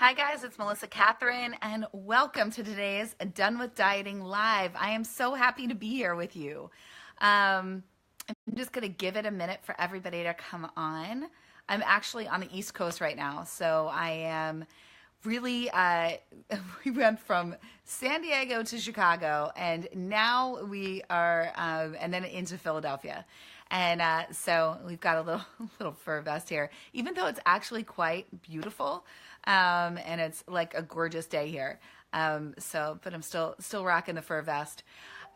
Hi guys, it's Melissa Kathryn, and welcome to today's Done with Dieting Live. I am so happy to be here with you. I'm just going to give it a minute for everybody to come on. I'm actually on the East Coast right now, so I am really, we went from San Diego to Chicago, and now we are, and then into Philadelphia. And so we've got a little fur vest here, even though it's actually quite beautiful, and it's like a gorgeous day here. But I'm still rocking the fur vest.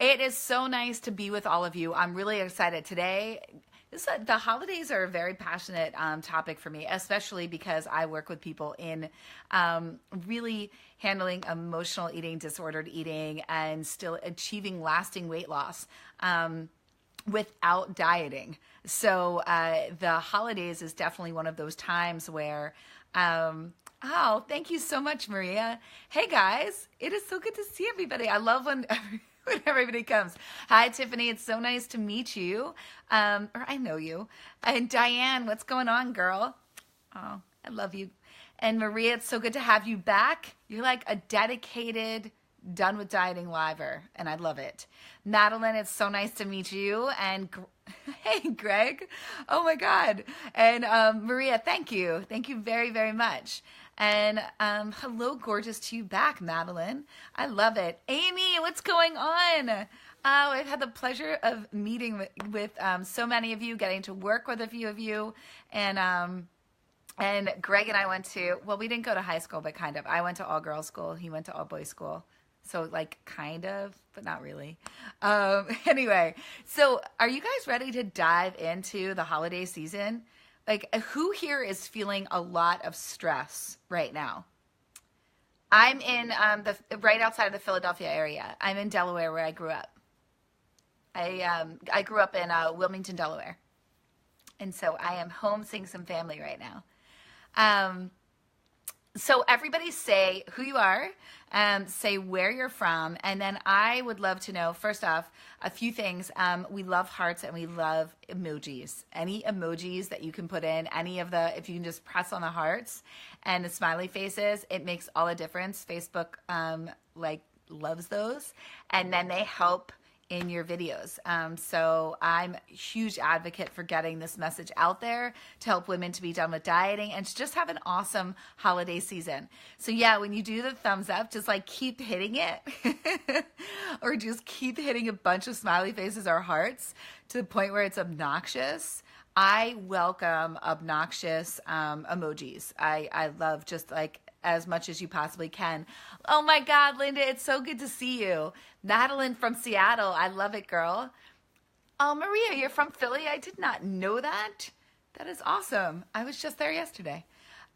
It is so nice to be with all of you. I'm really excited today. The holidays are a very passionate topic for me, especially because I work with people in really handling emotional eating, disordered eating, and still achieving lasting weight loss without dieting. So the holidays is definitely one of those times where, oh, thank you so much, Maria. Hey guys, it is so good to see everybody. I love when everybody comes. Hi, Tiffany. It's so nice to meet you. Or I know you. And Diane, what's going on, girl? Oh, I love you. And Maria, it's so good to have you back. You're like a dedicated Done with Dieting liver, and I love it. Madeline, it's so nice to meet you. And hey, Greg. Oh my God. And Maria, thank you. Thank you very, very much. And hello, gorgeous to you back, Madeline. I love it. Amy, what's going on? Oh, I've had the pleasure of meeting with so many of you, getting to work with a few of you. And Greg and I went to, well, we didn't go to high school, but kind of. I went to all-girls school. He went to all-boys school. So like kind of, but not really. Anyway, so are you guys ready to dive into the holiday season? Like, who here is feeling a lot of stress right now? I'm in the right outside of the Philadelphia area. I'm in Delaware, where I grew up. I grew up in Wilmington, Delaware, and so I am home seeing some family right now. So everybody say who you are, say where you're from, and then I would love to know, first off, a few things. We love hearts and we love emojis. Any emojis that you can put in, if you can just press on the hearts and the smiley faces, it makes all the difference. Facebook loves those, and then they help in your videos. So I'm a huge advocate for getting this message out there to help women to be done with dieting and to just have an awesome holiday season. So yeah, when you do the thumbs up, just like keep hitting it or just keep hitting a bunch of smiley faces or hearts to the point where it's obnoxious. I welcome obnoxious emojis. I love just like as much as you possibly can. Oh my God, Linda, it's so good to see you. Madeline from Seattle, I love it, girl. Oh, Maria, you're from Philly? I did not know that. That is awesome. I was just there yesterday.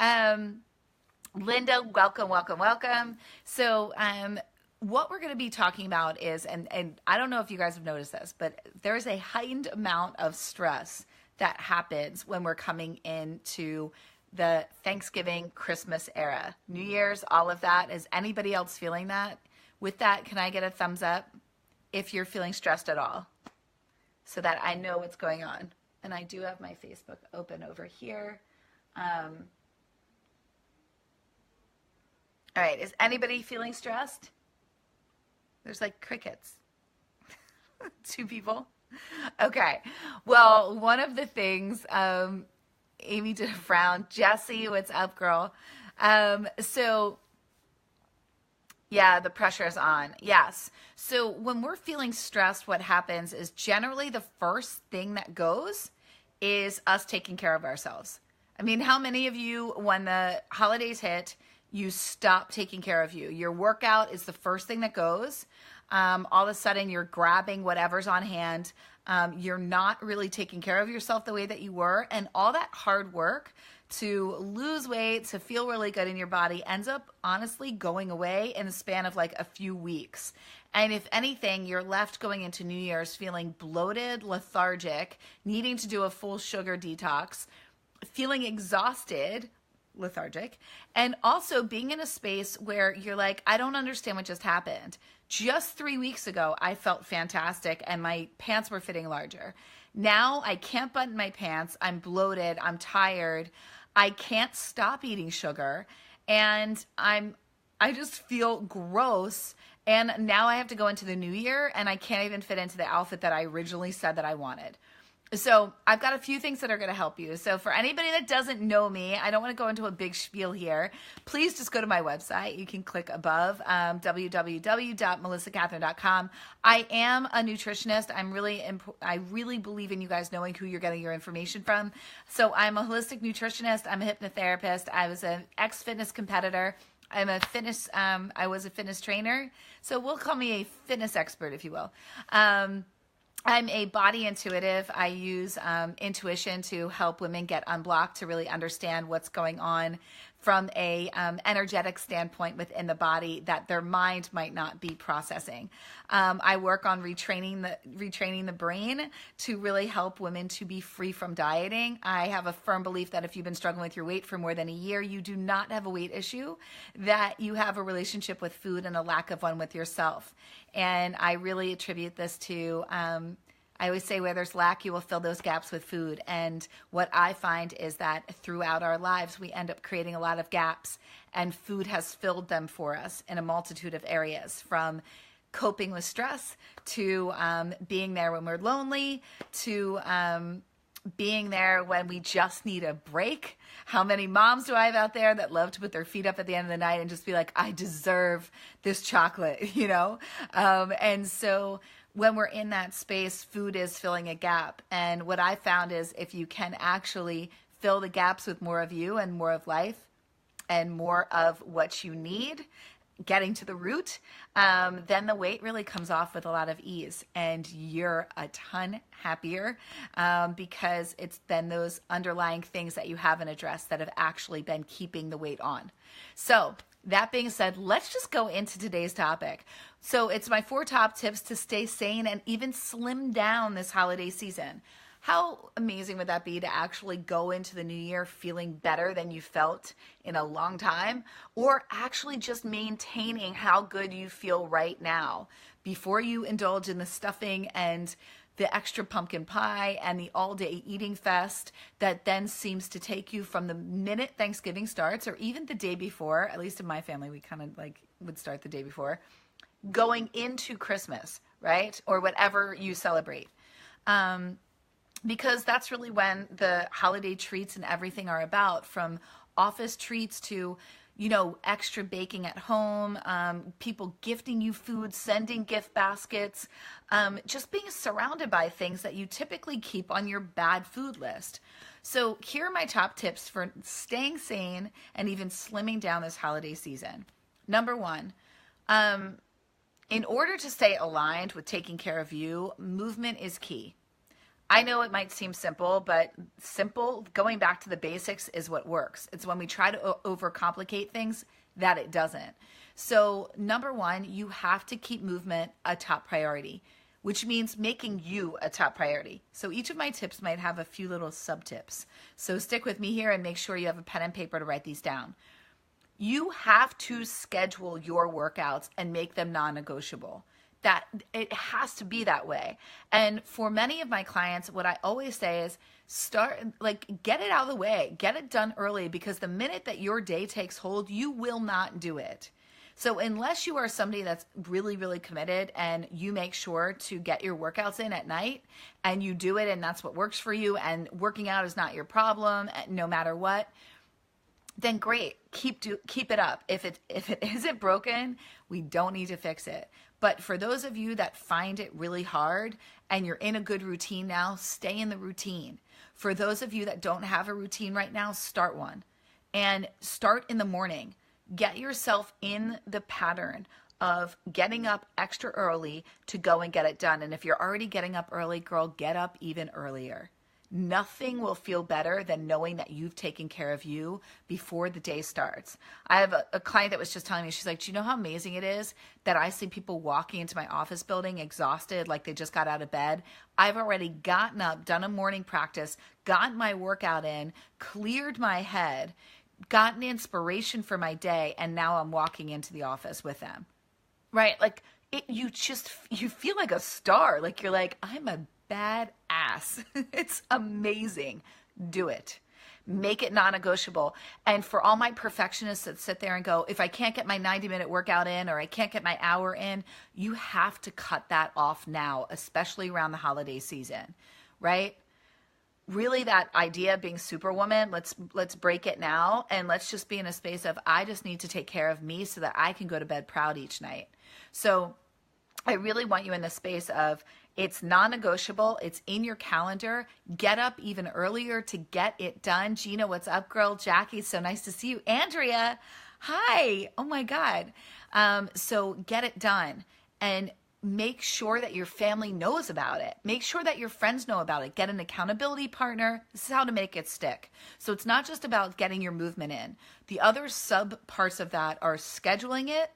Linda, welcome, welcome, welcome. So what we're going to be talking about is, and I don't know if you guys have noticed this, but there's a heightened amount of stress that happens when we're coming into the Thanksgiving, Christmas era, New Year's, all of that. Is anybody else feeling that? With that, can I get a thumbs up if you're feeling stressed at all so that I know what's going on? And I do have my Facebook open over here. All right, is anybody feeling stressed? There's like crickets. 2 people. Okay, well, one of the things, Amy did a frown. Jessie, what's up, girl? So yeah, the pressure is on. Yes. So when we're feeling stressed, what happens is generally the first thing that goes is us taking care of ourselves. I mean, how many of you, when the holidays hit, you stop taking care of you? Your workout is the first thing that goes. All of a sudden, you're grabbing whatever's on hand. You're not really taking care of yourself the way that you were. And all that hard work to lose weight, to feel really good in your body ends up honestly going away in the span of like a few weeks. And if anything, you're left going into New Year's feeling bloated, lethargic, needing to do a full sugar detox, feeling exhausted, lethargic, and also being in a space where you're like, I don't understand what just happened. Just 3 weeks ago, I felt fantastic and my pants were fitting larger. Now I can't button my pants. I'm bloated. I'm tired. I can't stop eating sugar. and I just feel gross. And now I have to go into the new year and I can't even fit into the outfit that I originally said that I wanted. So I've got a few things that are going to help you. So for anybody that doesn't know me, I don't want to go into a big spiel here. Please just go to my website. You can click above, www.melissakathryn.com. I am a nutritionist. I really believe in you guys knowing who you're getting your information from. So I'm a holistic nutritionist. I'm a hypnotherapist. I was an ex-fitness competitor. I was a fitness trainer. So we'll call me a fitness expert, if you will. I'm a body intuitive. I use intuition to help women get unblocked, to really understand what's going on from a energetic standpoint within the body that their mind might not be processing. I work on retraining the brain to really help women to be free from dieting. I have a firm belief that if you've been struggling with your weight for more than a year, you do not have a weight issue, that you have a relationship with food and a lack of one with yourself. And I really attribute this to I always say where there's lack, you will fill those gaps with food. And what I find is that throughout our lives, we end up creating a lot of gaps, and food has filled them for us in a multitude of areas, from coping with stress to being there when we're lonely to being there when we just need a break. How many moms do I have out there that love to put their feet up at the end of the night and just be like, I deserve this chocolate, you know? And so when we're in that space, food is filling a gap. And what I found is if you can actually fill the gaps with more of you and more of life and more of what you need, getting to the root, then the weight really comes off with a lot of ease, and you're a ton happier because it's been those underlying things that you haven't addressed that have actually been keeping the weight on. So that being said, let's just go into today's topic. So it's my 4 top tips to stay sane and even slim down this holiday season. How amazing would that be to actually go into the new year feeling better than you felt in a long time, or actually just maintaining how good you feel right now before you indulge in the stuffing and the extra pumpkin pie and the all-day eating fest that then seems to take you from the minute Thanksgiving starts, or even the day before. At least in my family, we kind of like would start the day before, going into Christmas, right? Or whatever you celebrate. Because that's really when the holiday treats and everything are about, from office treats to, you know, extra baking at home, people gifting you food, sending gift baskets, just being surrounded by things that you typically keep on your bad food list. So here are my top tips for staying sane and even slimming down this holiday season. Number 1, in order to stay aligned with taking care of you, movement is key. I know it might seem simple, but going back to the basics is what works. It's when we try to overcomplicate things that it doesn't. So number 1, you have to keep movement a top priority, which means making you a top priority. So each of my tips might have a few little sub-tips. So stick with me here and make sure you have a pen and paper to write these down. You have to schedule your workouts and make them non-negotiable. That it has to be that way. And for many of my clients, what I always say is get it out of the way, get it done early, because the minute that your day takes hold, you will not do it. So unless you are somebody that's really, really committed and you make sure to get your workouts in at night and you do it and that's what works for you and working out is not your problem no matter what, then great, keep it up. If it isn't broken, we don't need to fix it. But for those of you that find it really hard and you're in a good routine now, stay in the routine. For those of you that don't have a routine right now, start one. And start in the morning. Get yourself in the pattern of getting up extra early to go and get it done. And if you're already getting up early, girl, get up even earlier. Nothing will feel better than knowing that you've taken care of you before the day starts. I have a client that was just telling me, she's like, do you know how amazing it is that I see people walking into my office building exhausted, like they just got out of bed? I've already gotten up, done a morning practice, gotten my workout in, cleared my head, gotten inspiration for my day, and now I'm walking into the office with them. Right? Like you feel like a star. Like you're like, I'm a badass. It's amazing. Do it. Make it non-negotiable. And for all my perfectionists that sit there and go, if I can't get my 90-minute workout in or I can't get my hour in, you have to cut that off now, especially around the holiday season, right? Really, that idea of being superwoman, let's break it now, and let's just be in a space of, I just need to take care of me so that I can go to bed proud each night. So I really want you in the space of, it's non-negotiable. It's in your calendar. Get up even earlier to get it done. Gina, what's up, girl? Jackie, so nice to see you. Andrea, hi. Oh my God. So get it done and make sure that your family knows about it. Make sure that your friends know about it. Get an accountability partner. This is how to make it stick. So it's not just about getting your movement in. The other sub parts of that are scheduling it,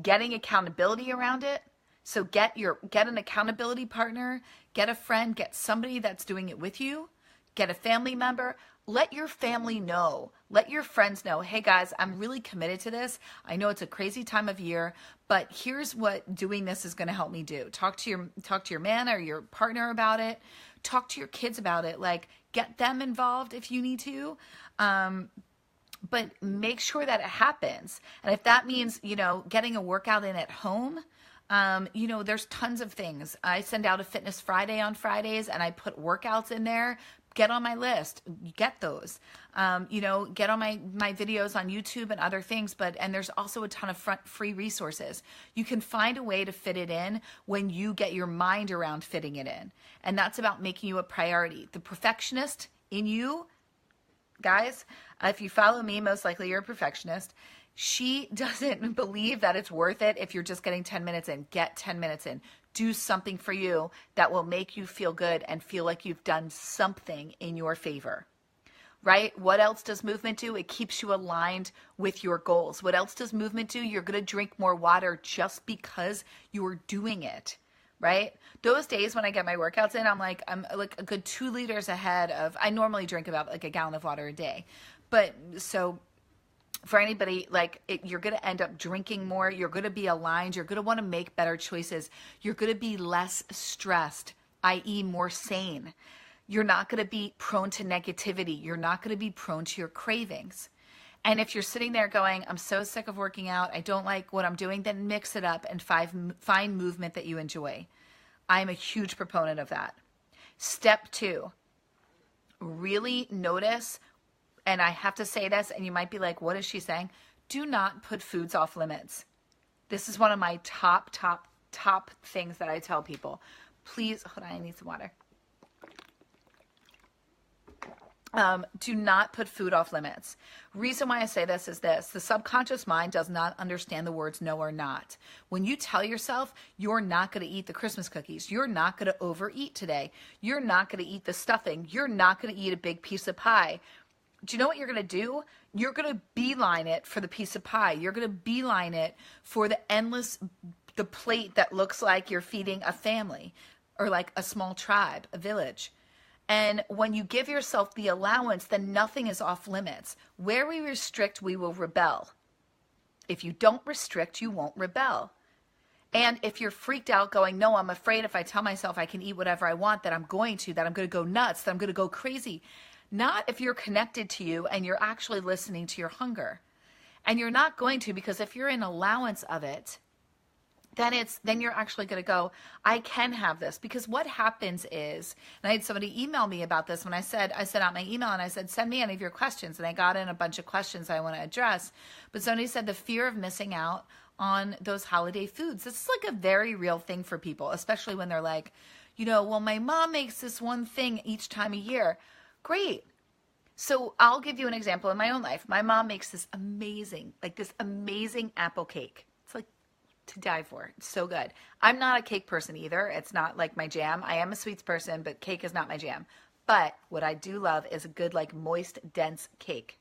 getting accountability around it. So get an accountability partner, get a friend, get somebody that's doing it with you, get a family member. Let your family know. Let your friends know, hey guys, I'm really committed to this. I know it's a crazy time of year, but here's what doing this is going to help me do. Talk to your man or your partner about it. Talk to your kids about it. Like, get them involved if you need to. But make sure that it happens. And if that means, getting a workout in at home, there's tons of things. I send out a Fitness Friday on Fridays and I put workouts in there. Get on my list, get those, get on my videos on YouTube and other things, and there's also a ton of free resources. You can find a way to fit it in when you get your mind around fitting it in. And that's about making you a priority. The perfectionist in you, guys, if you follow me, most likely you're a perfectionist. She doesn't believe that it's worth it if you're just getting 10 minutes in. Get 10 minutes in. Do something for you that will make you feel good and feel like you've done something in your favor, right? What else does movement do? It keeps you aligned with your goals. What else does movement do? You're going to drink more water just because you're doing it, right? Those days when I get my workouts in, I'm like a good 2 liters ahead of, I normally drink about like a gallon of water a day. But so for anybody, you're going to end up drinking more. You're going to be aligned. You're going to want to make better choices. You're going to be less stressed, i.e. more sane. You're not going to be prone to negativity. You're not going to be prone to your cravings. And if you're sitting there going, I'm so sick of working out, I don't like what I'm doing, then mix it up and find movement that you enjoy. I'm a huge proponent of that. Step 2, really notice. And I have to say this, and you might be like, what is she saying? Do not put foods off limits. This is one of my top things that I tell people. Please, hold on, I need some water. Do not put food off limits. Reason why I say this is this. The subconscious mind does not understand the words no or not. When you tell yourself you're not going to eat the Christmas cookies, you're not going to overeat today, you're not going to eat the stuffing, you're not going to eat a big piece of pie, do you know what you're going to do? You're going to beeline it for the piece of pie. You're going to beeline it for the plate that looks like you're feeding a family or like a small tribe, a village. And when you give yourself the allowance, then nothing is off limits. Where we restrict, we will rebel. If you don't restrict, you won't rebel. And if you're freaked out going, no, I'm afraid if I tell myself I can eat whatever I want, that I'm going to go nuts, that I'm going to go crazy. Not if you're connected to you and you're actually listening to your hunger. And you're not going to, because if you're in allowance of it, then you're actually going to go, I can have this. Because what happens is, and I had somebody email me about this when I sent out my email and I said, send me any of your questions. And I got in a bunch of questions I want to address. But somebody said the fear of missing out on those holiday foods. This is like a very real thing for people, especially when they're like, well, my mom makes this one thing each time a year. Great. So I'll give you an example in my own life. My mom makes this amazing apple cake. It's like to die for. It's so good. I'm not a cake person either. It's not like my jam. I am a sweets person, but cake is not my jam. But what I do love is a good, moist, dense cake.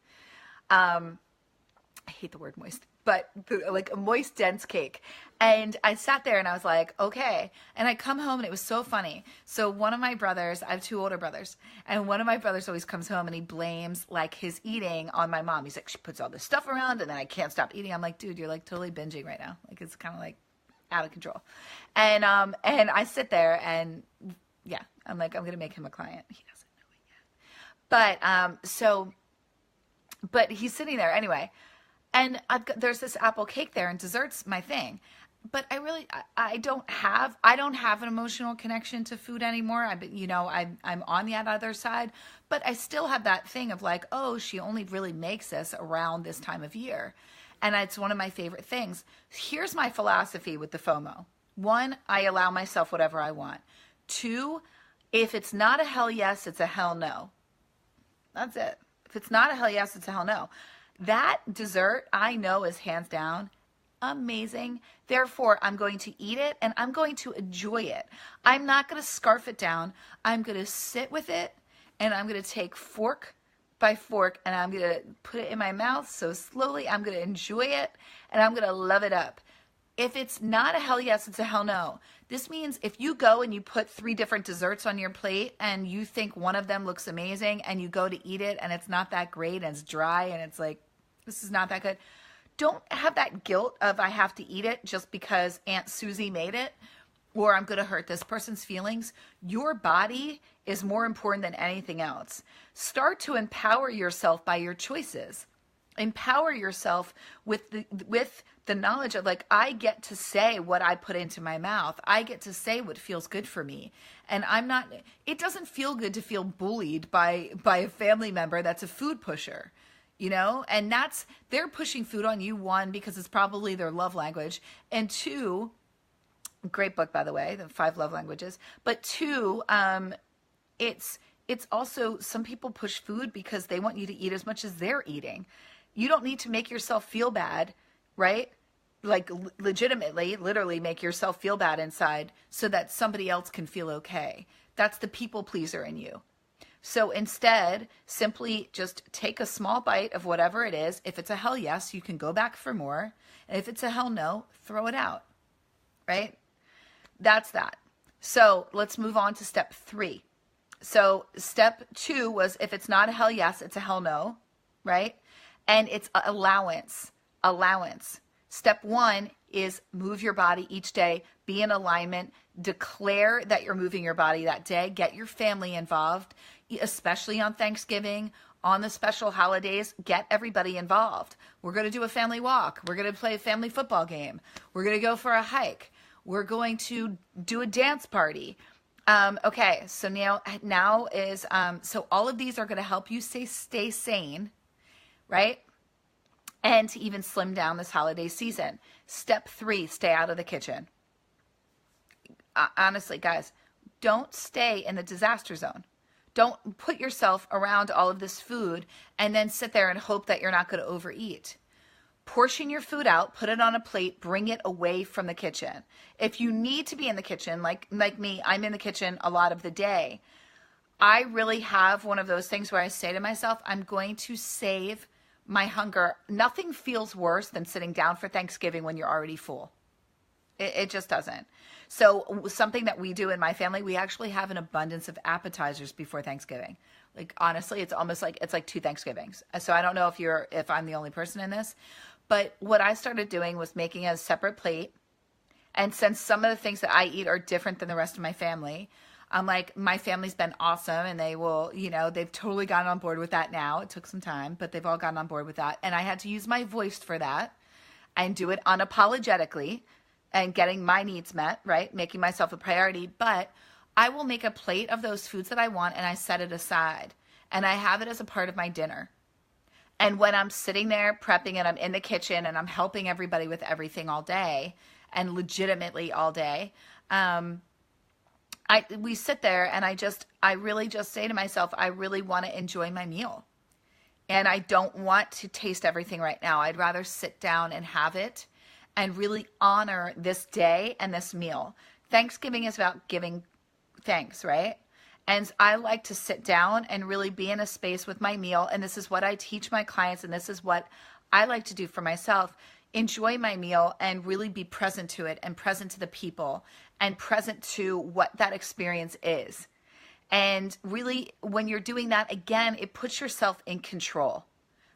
I hate the word moist, but like a moist, dense cake. And I sat there and I was like, okay. And I come home and it was so funny. So one of my brothers, I have 2 older brothers, and one of my brothers always comes home and he blames his eating on my mom. He's like, she puts all this stuff around and then I can't stop eating. I'm like, dude, you're totally binging right now. It's kind of out of control. And I sit there and yeah, I'm like, I'm going to make him a client. He doesn't know it yet. But but he's sitting there anyway, and there's this apple cake there, and dessert's my thing. But I I don't have an emotional connection to food anymore. I'm on the other side, but I still have that thing of like, oh, she only really makes this around this time of year. And it's one of my favorite things. Here's my philosophy with the FOMO. One, I allow myself whatever I want. Two, if it's not a hell yes, it's a hell no. That's it. If it's not a hell yes, it's a hell no. That dessert I know is hands down amazing. Therefore, I'm going to eat it and I'm going to enjoy it. I'm not going to scarf it down. I'm going to sit with it and I'm going to take fork by fork and I'm going to put it in my mouth so slowly. I'm going to enjoy it and I'm going to love it up. If it's not a hell yes, it's a hell no. This means if you go and you put 3 different desserts on your plate and you think one of them looks amazing and you go to eat it and it's not that great and it's dry and it's like, this is not that good. Don't have that guilt of I have to eat it just because Aunt Susie made it or I'm going to hurt this person's feelings. Your body is more important than anything else. Start to empower yourself by your choices. Empower yourself with the knowledge of like, I get to say what I put into my mouth. I get to say what feels good for me. And it doesn't feel good to feel bullied by a family member that's a food pusher. And they're pushing food on you, one, because it's probably their love language, and two, great book, by the way, the 5 Love Languages, but two, it's also, some people push food because they want you to eat as much as they're eating. You don't need to make yourself feel bad, right? Like legitimately, literally make yourself feel bad inside so that somebody else can feel okay. That's the people pleaser in you. So instead, simply just take a small bite of whatever it is. If it's a hell yes, you can go back for more. And if it's a hell no, throw it out, right? That's that. So let's move on to step 3. So step 2 was if it's not a hell yes, it's a hell no, right? And it's allowance. Step 1 is move your body each day, be in alignment, declare that you're moving your body that day, get your family involved, especially on Thanksgiving, on the special holidays, get everybody involved. We're going to do a family walk. We're going to play a family football game. We're going to go for a hike. We're going to do a dance party. Okay, so now is, so all of these are going to help you stay sane, right? And to even slim down this holiday season. Step 3, stay out of the kitchen. Honestly, guys, don't stay in the disaster zone. Don't put yourself around all of this food and then sit there and hope that you're not going to overeat. Portion your food out, put it on a plate, bring it away from the kitchen. If you need to be in the kitchen, like me, I'm in the kitchen a lot of the day. I really have one of those things where I say to myself, I'm going to save my hunger. Nothing feels worse than sitting down for Thanksgiving when you're already full. It just doesn't. So something that we do in my family, we actually have an abundance of appetizers before Thanksgiving. Like, honestly, it's almost like, it's like 2 Thanksgivings. So I don't know if I'm the only person in this, but what I started doing was making a separate plate. And since some of the things that I eat are different than the rest of my family, I'm like, my family's been awesome and they will, they've totally gotten on board with that now. It took some time, but they've all gotten on board with that. And I had to use my voice for that and do it unapologetically and getting my needs met, right? Making myself a priority. But I will make a plate of those foods that I want and I set it aside. And I have it as a part of my dinner. And when I'm sitting there prepping and I'm in the kitchen and I'm helping everybody with everything all day and legitimately all day, we sit there and I really just say to myself, I really want to enjoy my meal. And I don't want to taste everything right now. I'd rather sit down and have it and really honor this day and this meal. Thanksgiving is about giving thanks, right? And I like to sit down and really be in a space with my meal. And this is what I teach my clients. And this is what I like to do for myself. Enjoy my meal and really be present to it and present to the people and present to what that experience is. And really, when you're doing that, again, it puts yourself in control,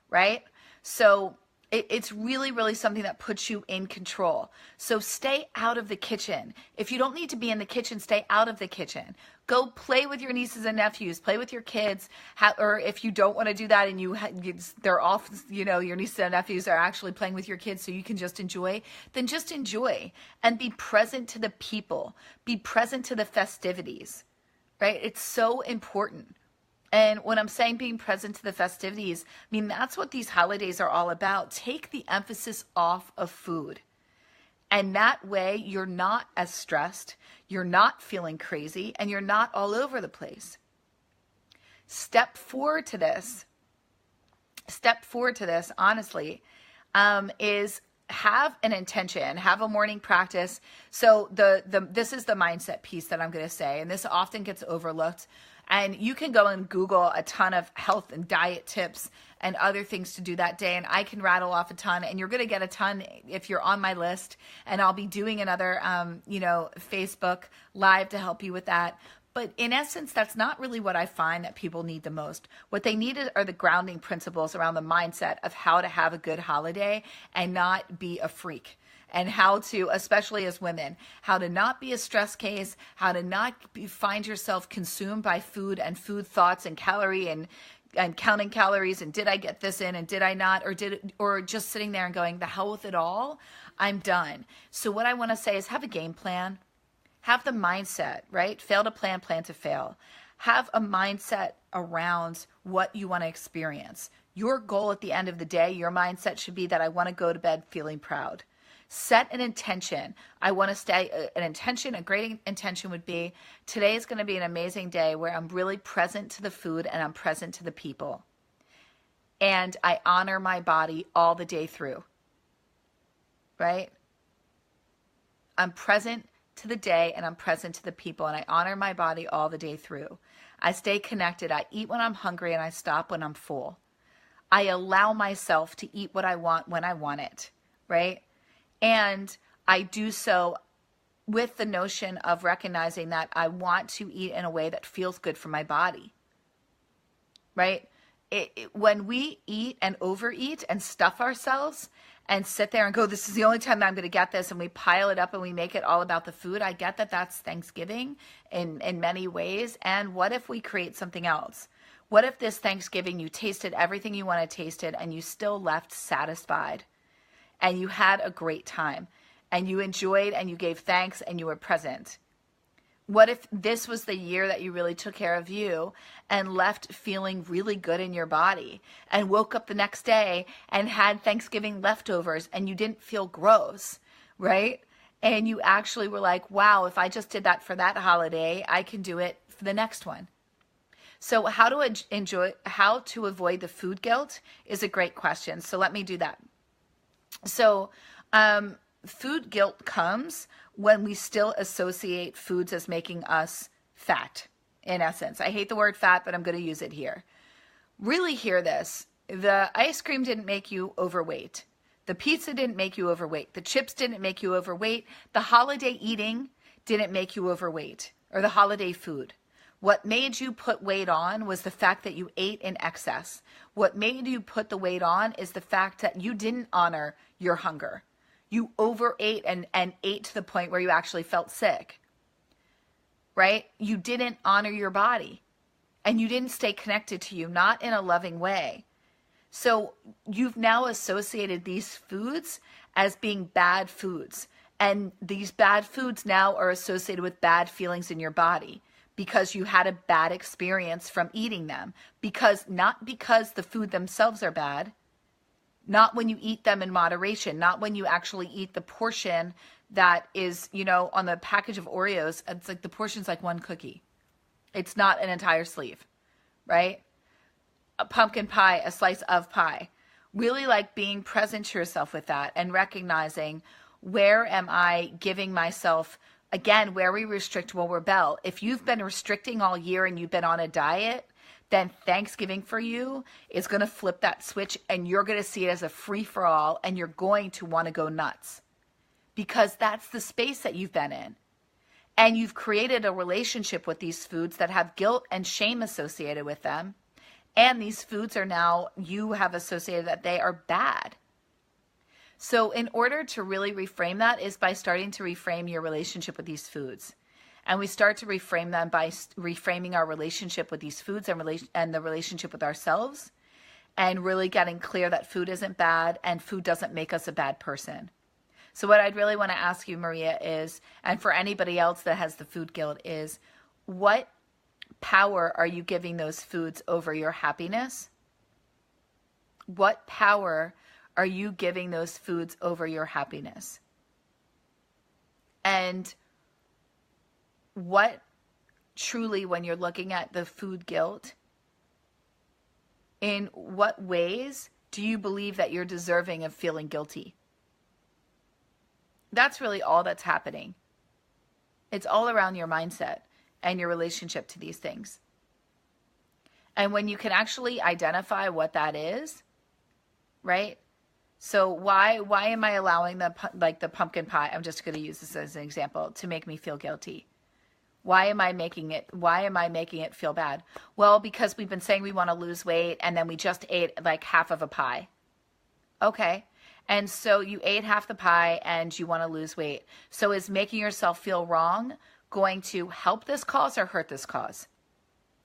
right? So It's really, really something that puts you in control. So stay out of the kitchen. If you don't need to be in the kitchen, stay out of the kitchen. Go play with your nieces and nephews, play with your kids, or if you don't want to do that and they're off, your nieces and nephews are actually playing with your kids so you can just enjoy, then just enjoy and be present to the people, be present to the festivities, right? It's so important. And when I'm saying being present to the festivities, I mean, that's what these holidays are all about. Take the emphasis off of food. And that way you're not as stressed, you're not feeling crazy, and you're not all over the place. Step forward to this, honestly, is have an intention, have a morning practice. So this is the mindset piece that I'm going to say, and this often gets overlooked. And you can go and Google a ton of health and diet tips and other things to do that day. And I can rattle off a ton, and you're going to get a ton if you're on my list. And I'll be doing another, Facebook Live to help you with that. But in essence, that's not really what I find that people need the most. What they need are the grounding principles around the mindset of how to have a good holiday and not be a freak. And how to, especially as women, how to not be a stress case, how to not find yourself consumed by food and food thoughts and calorie and counting calories and did I get this in and did I not, or just sitting there and going, the hell with it all, I'm done. So what I want to say is have a game plan, have the mindset, right? Fail to plan, plan to fail. Have a mindset around what you want to experience. Your goal at the end of the day, your mindset should be that I want to go to bed feeling proud. Set an intention. I want to stay an intention. A great intention would be today is going to be an amazing day where I'm really present to the food and I'm present to the people. And I honor my body all the day through. Right? I'm present to the day and I'm present to the people and I honor my body all the day through. I stay connected. I eat when I'm hungry and I stop when I'm full. I allow myself to eat what I want when I want it. Right? And I do so with the notion of recognizing that I want to eat in a way that feels good for my body, right? When we eat and overeat and stuff ourselves and sit there and go, this is the only time that I'm going to get this, and we pile it up and we make it all about the food, I get that that's Thanksgiving in many ways. And what if we create something else? What if this Thanksgiving you tasted everything you want to taste it and you still left satisfied? And you had a great time, and you enjoyed, and you gave thanks, and you were present. What if this was the year that you really took care of you and left feeling really good in your body and woke up the next day and had Thanksgiving leftovers and you didn't feel gross, right? And you actually were like, wow, if I just did that for that holiday, I can do it for the next one. So how to avoid the food guilt is a great question. So let me do that. So food guilt comes when we still associate foods as making us fat, in essence. I hate the word fat, but I'm going to use it here. Really hear this. The ice cream didn't make you overweight. The pizza didn't make you overweight. The chips didn't make you overweight. The holiday eating didn't make you overweight, or the holiday food. What made you put weight on was the fact that you ate in excess. What made you put the weight on is the fact that you didn't honor your hunger. You overate and ate to the point where you actually felt sick, right? You didn't honor your body and you didn't stay connected to you, not in a loving way. So you've now associated these foods as being bad foods. And these bad foods now are associated with bad feelings in your body, because you had a bad experience from eating them. Not because the food themselves are bad, not when you eat them in moderation, not when you actually eat the portion that is, on the package of Oreos, it's like the portion's like one cookie. It's not an entire sleeve, right? A pumpkin pie, a slice of pie. Really like being present to yourself with that and recognizing, where am I giving myself. Again, where we restrict will rebel. If you've been restricting all year and you've been on a diet, then Thanksgiving for you is going to flip that switch and you're going to see it as a free-for-all and you're going to want to go nuts, because that's the space that you've been in. And you've created a relationship with these foods that have guilt and shame associated with them. And these foods are now, you have associated that they are bad. So in order to really reframe that is by starting to reframe your relationship with these foods. And we start to reframe them by reframing our relationship with these foods and the relationship with ourselves, and really getting clear that food isn't bad and food doesn't make us a bad person. So what I'd really want to ask you, Maria, is, and for anybody else that has the food guilt, is what power are you giving those foods over your happiness? What power are you giving those foods over your happiness? And what truly, when you're looking at the food guilt, in what ways do you believe that you're deserving of feeling guilty? That's really all that's happening. It's all around your mindset and your relationship to these things. And when you can actually identify what that is, right? So why am I allowing the pumpkin pie, I'm just going to use this as an example, to make me feel guilty? Why am I making it feel bad? Well, because we've been saying we want to lose weight and then we just ate like half of a pie. Okay. And so you ate half the pie and you want to lose weight. So is making yourself feel wrong going to help this cause or hurt this cause?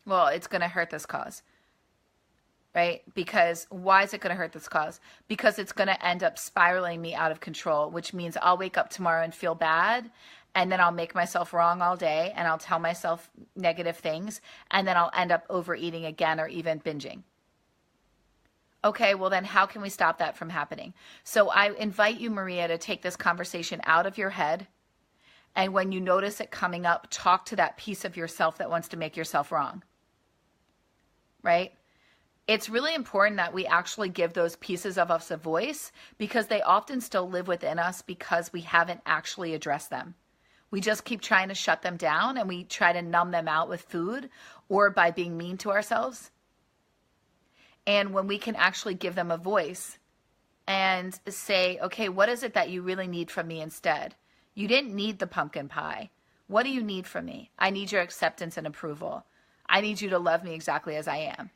Well, it's going to hurt this cause, right? Because why is it going to hurt this cause? Because it's going to end up spiraling me out of control, which means I'll wake up tomorrow and feel bad, and then I'll make myself wrong all day, and I'll tell myself negative things, and then I'll end up overeating again or even binging. Okay, well then how can we stop that from happening? So I invite you, Maria, to take this conversation out of your head. And when you notice it coming up, talk to that piece of yourself that wants to make yourself wrong. Right? It's really important that we actually give those pieces of us a voice, because they often still live within us because we haven't actually addressed them. We just keep trying to shut them down, and we try to numb them out with food or by being mean to ourselves. And when we can actually give them a voice and say, okay, what is it that you really need from me instead? You didn't need the pumpkin pie. What do you need from me? I need your acceptance and approval. I need you to love me exactly as I am.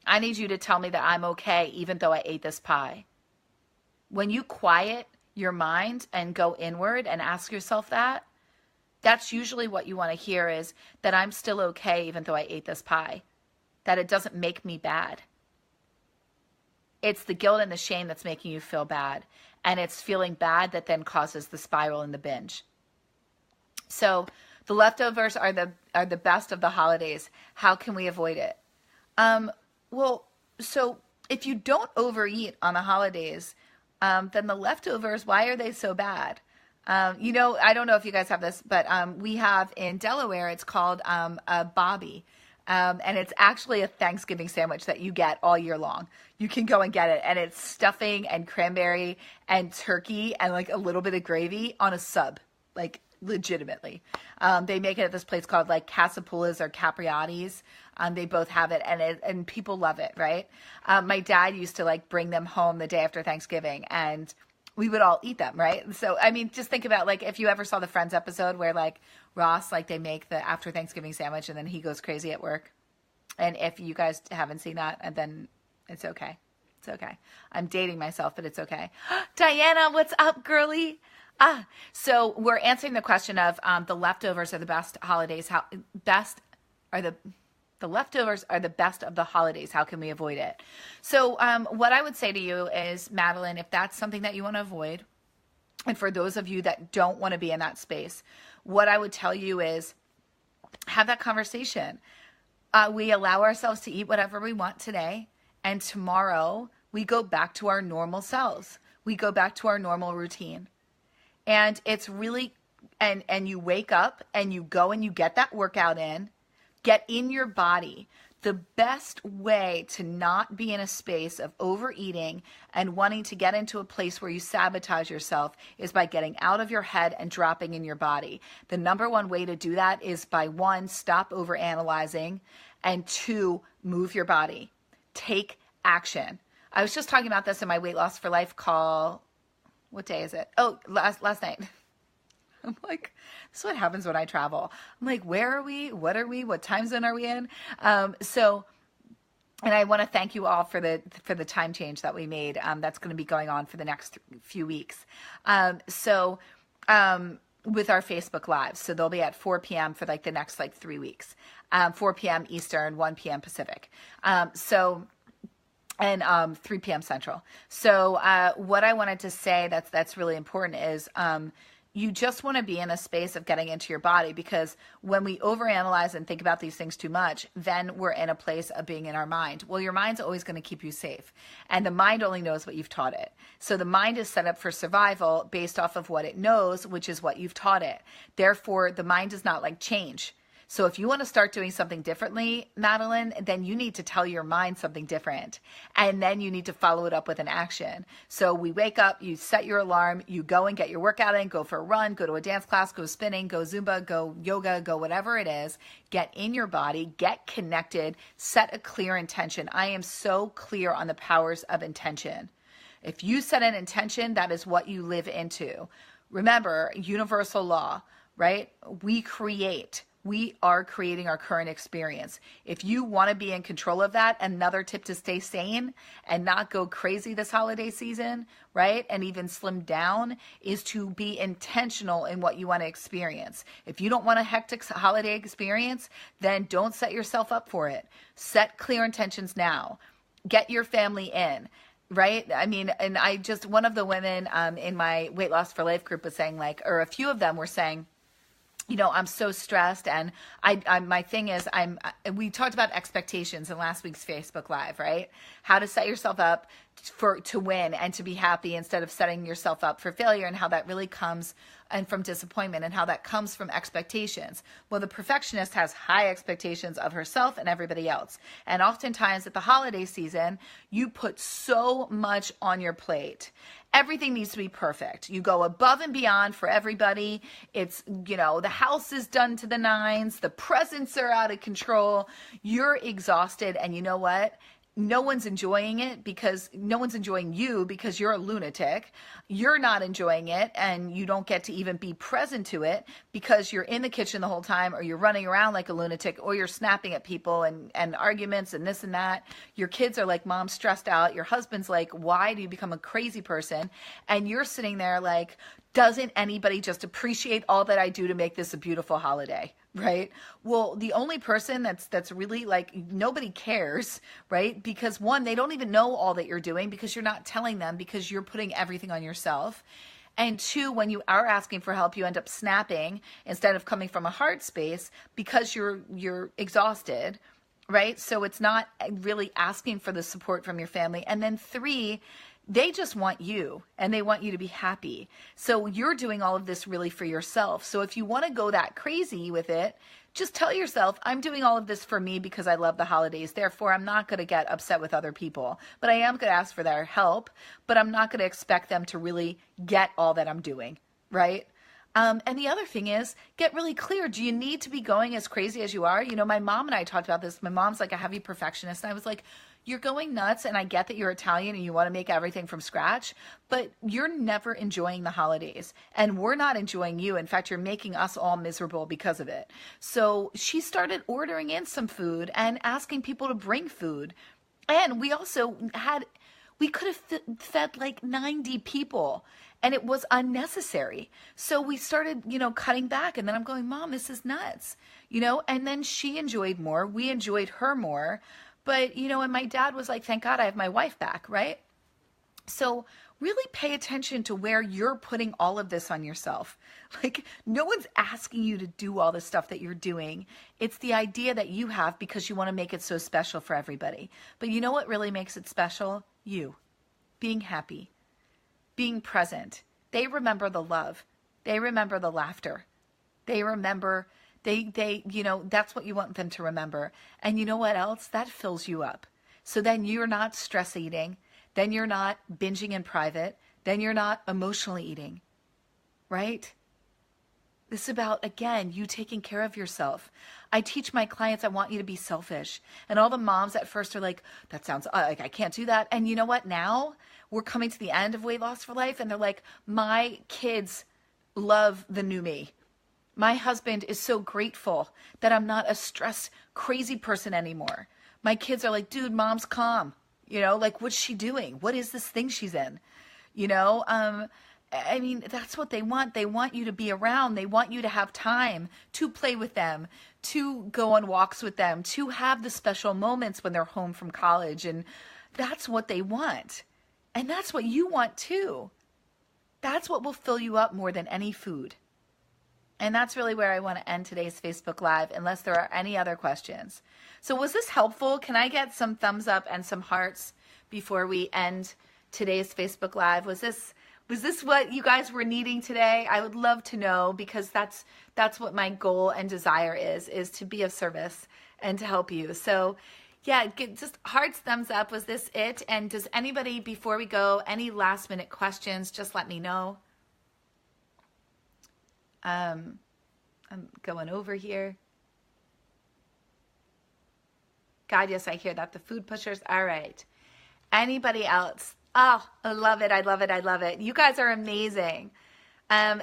I need you to tell me that I'm okay even though I ate this pie. When you quiet your mind and go inward and ask yourself that, that's usually what you want to hear, is that I'm still okay even though I ate this pie. That it doesn't make me bad. It's the guilt and the shame that's making you feel bad. And it's feeling bad that then causes the spiral and the binge. So the leftovers are the best of the holidays. How can we avoid it? Well, so if you don't overeat on the holidays, then the leftovers, why are they so bad? I don't know if you guys have this, but we have in Delaware, it's called a bobby. And it's actually a Thanksgiving sandwich that you get all year long. You can go and get it. And it's stuffing and cranberry and turkey and like a little bit of gravy on a sub, like legitimately. They make it at this place called like Casapula's or Capriati's. They both have it, and people love it, right? My dad used to like bring them home the day after Thanksgiving, and we would all eat them, right? So, I mean, just think about like if you ever saw the Friends episode where like Ross, like they make the after Thanksgiving sandwich and then he goes crazy at work. And if you guys haven't seen that, and then it's okay. It's okay. I'm dating myself, but it's okay. Diana, what's up, girly? So we're answering the question of the leftovers are the best holidays. The leftovers are the best of the holidays. How can we avoid it? So what I would say to you is, Madeline, if that's something that you want to avoid, and for those of you that don't want to be in that space, what I would tell you is have that conversation. We allow ourselves to eat whatever we want today, and tomorrow we go back to our normal selves. We go back to our normal routine. And it's really, and you wake up and you go and you get that workout in. Get in your body. The best way to not be in a space of overeating and wanting to get into a place where you sabotage yourself is by getting out of your head and dropping in your body. The number one way to do that is by 1, stop overanalyzing, and 2, move your body. Take action. I was just talking about this in my Weight Loss for Life call. What day is it? Oh, last night. I'm like, this is what happens when I travel. I'm like, where are we? What are we? What time zone are we in? So And I want to thank you all for the time change that we made. That's going to be going on for the next few weeks. So with our Facebook Lives, so they'll be at 4 p.m. for like the next like 3 weeks. 4 p.m. Eastern, 1 p.m. Pacific. And 3 p.m. Central. So what I wanted to say that's really important is you just want to be in a space of getting into your body, because when we overanalyze and think about these things too much, then we're in a place of being in our mind. Well, your mind's always going to keep you safe, and the mind only knows what you've taught it. So the mind is set up for survival based off of what it knows, which is what you've taught it. Therefore, the mind does not like change. So if you want to start doing something differently, Madeline, then you need to tell your mind something different. And then you need to follow it up with an action. So we wake up, you set your alarm, you go and get your workout in, go for a run, go to a dance class, go spinning, go Zumba, go yoga, go whatever it is. Get in your body, get connected, set a clear intention. I am so clear on the powers of intention. If you set an intention, that is what you live into. Remember, universal law, right? We are creating our current experience. If you want to be in control of that, another tip to stay sane and not go crazy this holiday season, right? And even slim down, is to be intentional in what you want to experience. If you don't want a hectic holiday experience, then don't set yourself up for it. Set clear intentions now. Get your family in. Right? I mean, and one of the women in my Weight Loss for Life group was saying, like, or a few of them were saying, I'm so stressed, and my thing is, we talked about expectations in last week's Facebook Live, right? How to set yourself up to win and to be happy instead of setting yourself up for failure, and how that really comes and from disappointment, and how that comes from expectations. Well, the perfectionist has high expectations of herself and everybody else. And oftentimes at the holiday season, you put so much on your plate. Everything needs to be perfect. You go above and beyond for everybody. It's, the house is done to the nines. The presents are out of control. You're exhausted. And you know what? No one's enjoying it, because no one's enjoying you, because you're a lunatic. You're not enjoying it, and you don't get to even be present to it because you're in the kitchen the whole time, or you're running around like a lunatic, or you're snapping at people and arguments and this and that. Your kids are like, Mom's stressed out. Your husband's like, why do you become a crazy person? And you're sitting there like, doesn't anybody just appreciate all that I do to make this a beautiful holiday? Right? Well, the only person that's really like, nobody cares, right? Because one, they don't even know all that you're doing, because you're not telling them, because you're putting everything on yourself. And two, when you are asking for help, you end up snapping instead of coming from a hard space, because you're exhausted, right? So it's not really asking for the support from your family. And then three, they just want you, and they want you to be happy. So you're doing all of this really for yourself. So if you want to go that crazy with it, just tell yourself, I'm doing all of this for me because I love the holidays. Therefore, I'm not going to get upset with other people. But I am going to ask for their help, but I'm not going to expect them to really get all that I'm doing, right? And the other thing is, get really clear. Do you need to be going as crazy as you are? My mom and I talked about this. My mom's like a heavy perfectionist. And I was like, you're going nuts, and I get that you're Italian and you want to make everything from scratch, but you're never enjoying the holidays, and we're not enjoying you. In fact, you're making us all miserable because of it. So she started ordering in some food and asking people to bring food. And we also we could have fed like 90 people, and it was unnecessary. So we started, cutting back, and then I'm going, Mom, this is nuts, and then she enjoyed more. We enjoyed her more. But, and my dad was like, thank God I have my wife back, right? So really pay attention to where you're putting all of this on yourself. Like, no one's asking you to do all the stuff that you're doing. It's the idea that you have because you want to make it so special for everybody. But you know what really makes it special? You. Being happy. Being present. They remember the love. They remember the laughter. They remember... that's what you want them to remember. And you know what else? That fills you up. So then you're not stress eating. Then you're not binging in private. Then you're not emotionally eating, right? This is about, again, you taking care of yourself. I teach my clients, I want you to be selfish. And all the moms at first are like, that sounds like I can't do that. And you know what? Now we're coming to the end of Weight Loss for Life, and they're like, my kids love the new me. My husband is so grateful that I'm not a stress crazy person anymore. My kids are like, dude, mom's calm. Like, what's she doing? What is this thing she's in? I mean, that's what they want. They want you to be around. They want you to have time to play with them, to go on walks with them, to have the special moments when they're home from college. And that's what they want. And that's what you want too. That's what will fill you up more than any food. And that's really where I want to end today's Facebook Live, unless there are any other questions. So was this helpful? Can I get some thumbs up and some hearts before we end today's Facebook Live? Was this what you guys were needing today? I would love to know, because that's what my goal and desire is to be of service and to help you. So yeah, just hearts, thumbs up. Was this it? And does anybody, before we go, any last minute questions, just let me know. I'm going over here. God, yes, I hear that. The food pushers. All right. Anybody else? Oh, I love it. I love it. I love it. You guys are amazing.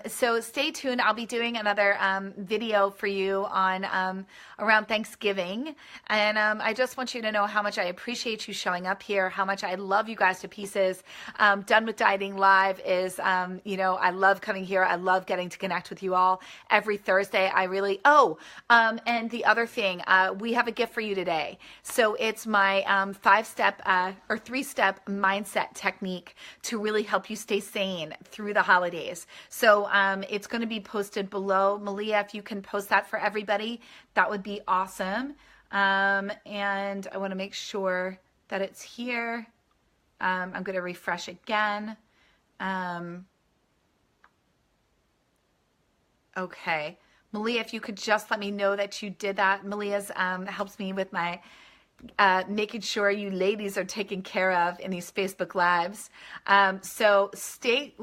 So stay tuned. I'll be doing another video for you on around Thanksgiving. And I just want you to know how much I appreciate you showing up here, how much I love you guys to pieces. Done with Dieting Live is, I love coming here. I love getting to connect with you all every Thursday. I really, and the other thing, we have a gift for you today. So it's my 5-step or 3-step mindset technique to really help you stay sane through the holidays. So it's going to be posted below. Malia, if you can post that for everybody, that would be awesome. And I want to make sure that it's here. I'm going to refresh again. Okay. Malia, if you could just let me know that you did that. Malia's helps me with my making sure you ladies are taken care of in these Facebook Lives. So stay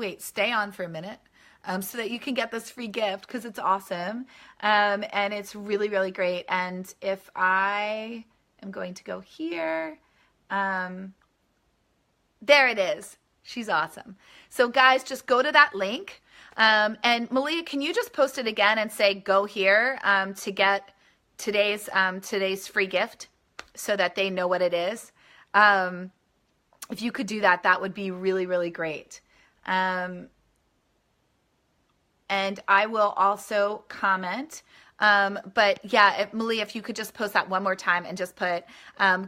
on for a minute. So that you can get this free gift, because it's awesome. And it's really, really great. And if I am going to go here, there it is. She's awesome. So guys, just go to that link. And Malia, can you just post it again and say, go here to get today's free gift, so that they know what it is? If you could do that, that would be really, really great. And I will also comment. But yeah, Malia, if you could just post that one more time and just put,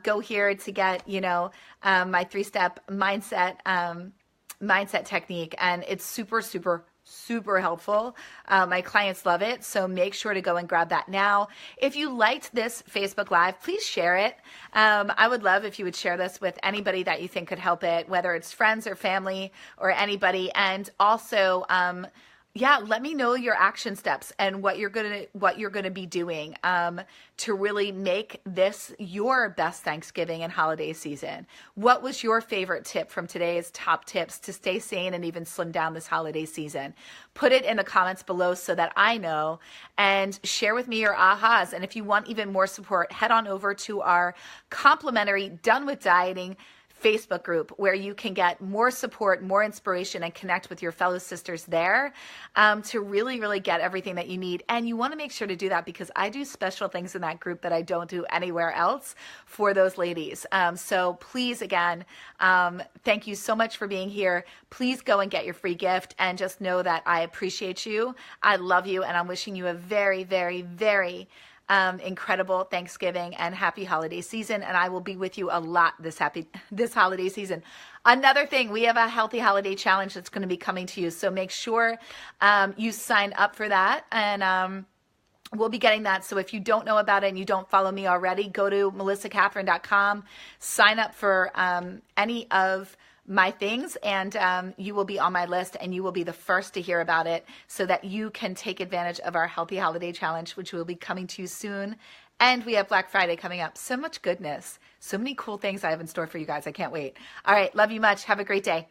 go here to get, my 3-step mindset technique. And it's super, super, super helpful. My clients love it. So make sure to go and grab that now. If you liked this Facebook Live, please share it. I would love if you would share this with anybody that you think could help it, whether it's friends or family or anybody. And also, let me know your action steps and what you're gonna be doing to really make this your best Thanksgiving and holiday season. What was your favorite tip from today's top tips to stay sane and even slim down this holiday season? Put it in the comments below so that I know, and share with me your ahas. And if you want even more support, head on over to our complimentary Done with Dieting Facebook group, where you can get more support, more inspiration, and connect with your fellow sisters there to really, really get everything that you need. And you want to make sure to do that, because I do special things in that group that I don't do anywhere else for those ladies. So please, again, thank you so much for being here. Please go and get your free gift, and just know that I appreciate you. I love you, and I'm wishing you a very, very, very incredible Thanksgiving and happy holiday season. And I will be with you a lot this holiday season. Another thing, we have a healthy holiday challenge that's going to be coming to you. So make sure you sign up for that. And we'll be getting that. So if you don't know about it and you don't follow me already, go to melissakathryn.com, sign up for any of my things, and you will be on my list, and you will be the first to hear about it, so that you can take advantage of our Healthy Holiday Challenge, which will be coming to you soon. And we have Black Friday coming up. So much goodness. So many cool things I have in store for you guys. I can't wait. All right. Love you much. Have a great day.